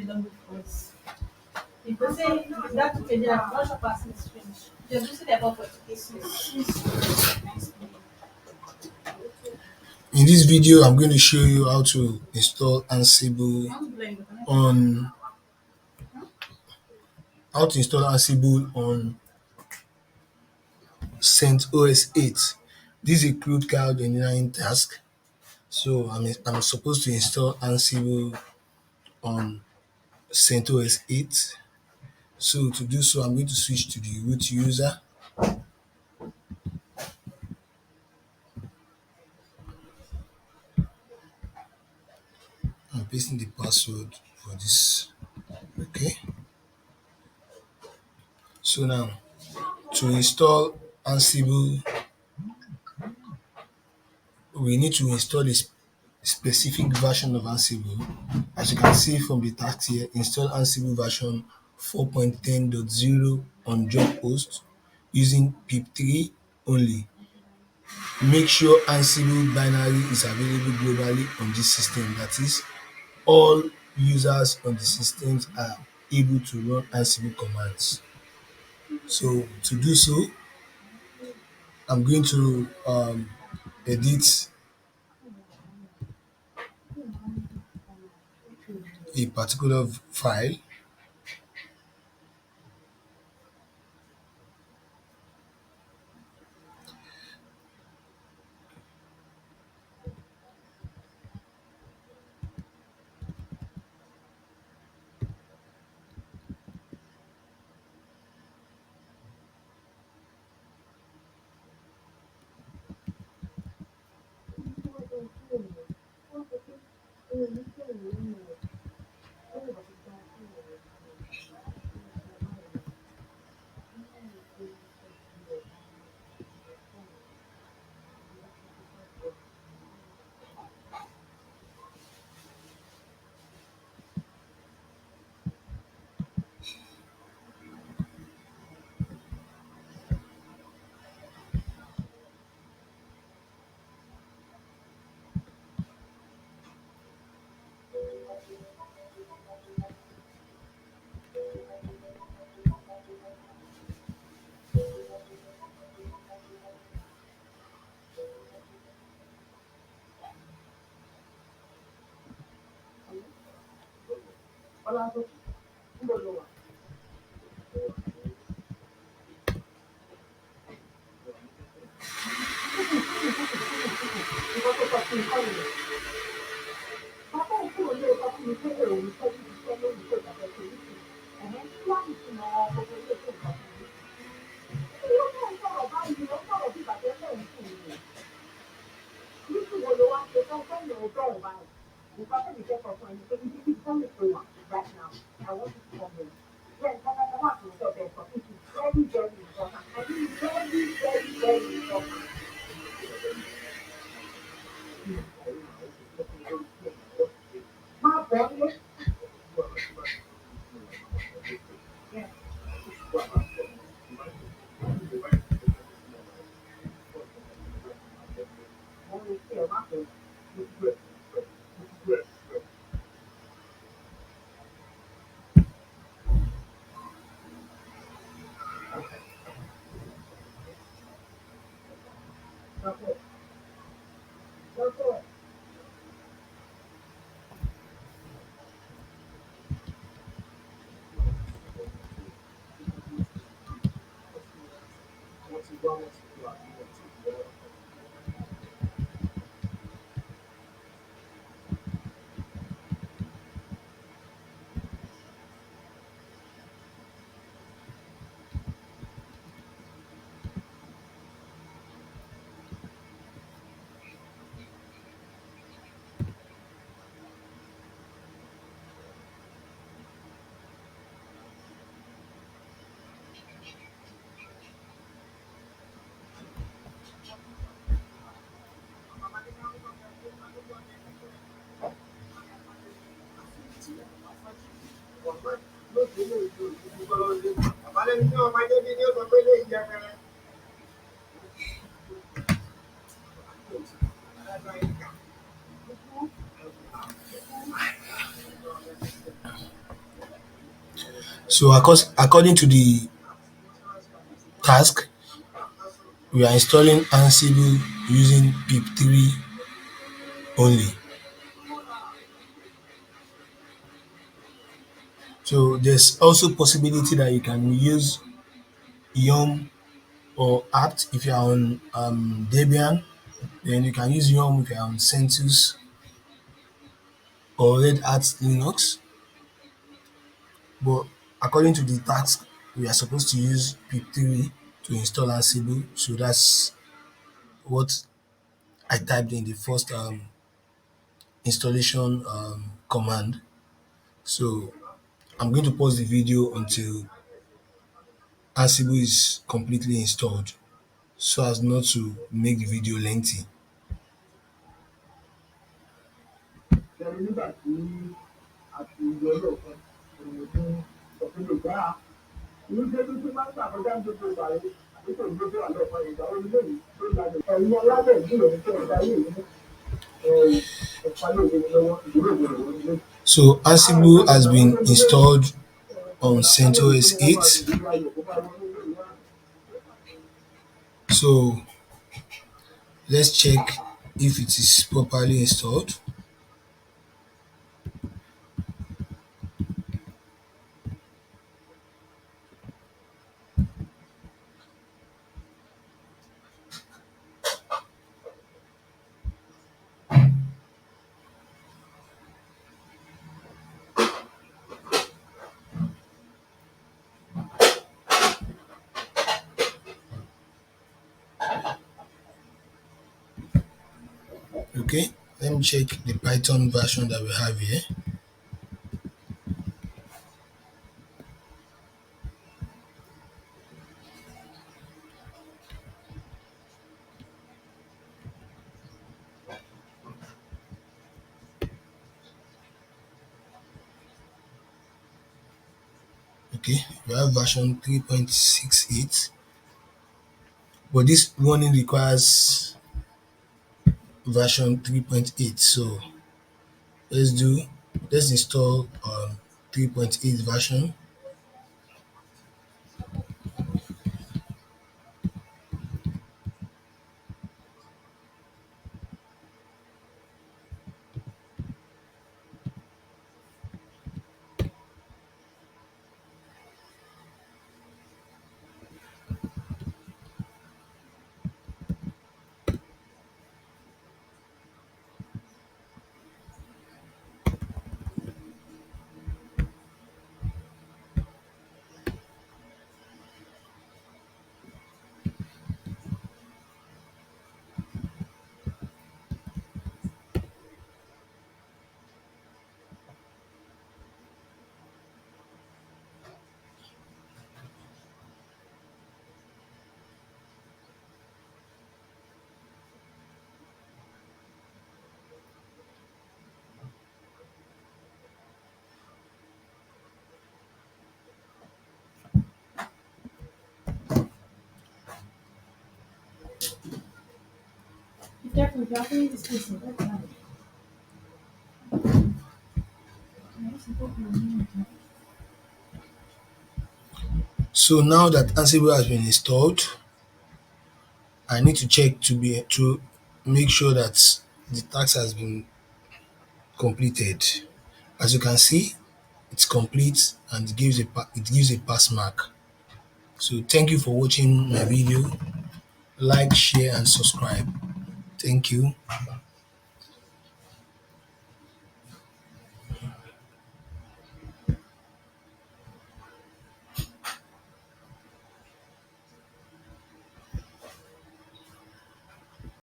In this video, I'm going to show you how to install Ansible on CentOS8. This is a crude cloud engineering task. So I'm supposed to install Ansible on CentOS8. So to do so, I'm going to switch to the root user. I'm pasting the password for this. Okay. So now to install Ansible, we need to install a specific version of Ansible. As you can see from the task here, install Ansible version 4.10.0 on job host using pip3 only. Make sure Ansible binary is available globally on this system. That is, all users on the systems are able to run Ansible commands. So to do so, I'm going to edit a particular file. So according to the task, we are installing Ansible using pip3 only. So there's also possibility that you can use yum or apt if you're on Debian. Then you can use yum if you're on CentOS or Red Hat Linux. But according to the task, we are supposed to use pip3 to install Ansible. So that's what I typed in the first installation command. So I'm going to pause the video until Ansible is completely installed so as not to make the video lengthy. So Ansible has been installed on CentOS 8. So let's check if it is properly installed. Okay, let me check the Python version that we have here. Okay, we have version 3.68, but this warning requires version 3.8. So let's do let's install 3.8 version. So now that Ansible has been installed, I need to check to make sure that the task has been completed. As you can see, it's complete and it gives a pass mark. So thank you for watching my video. Like, share, and subscribe. Thank you.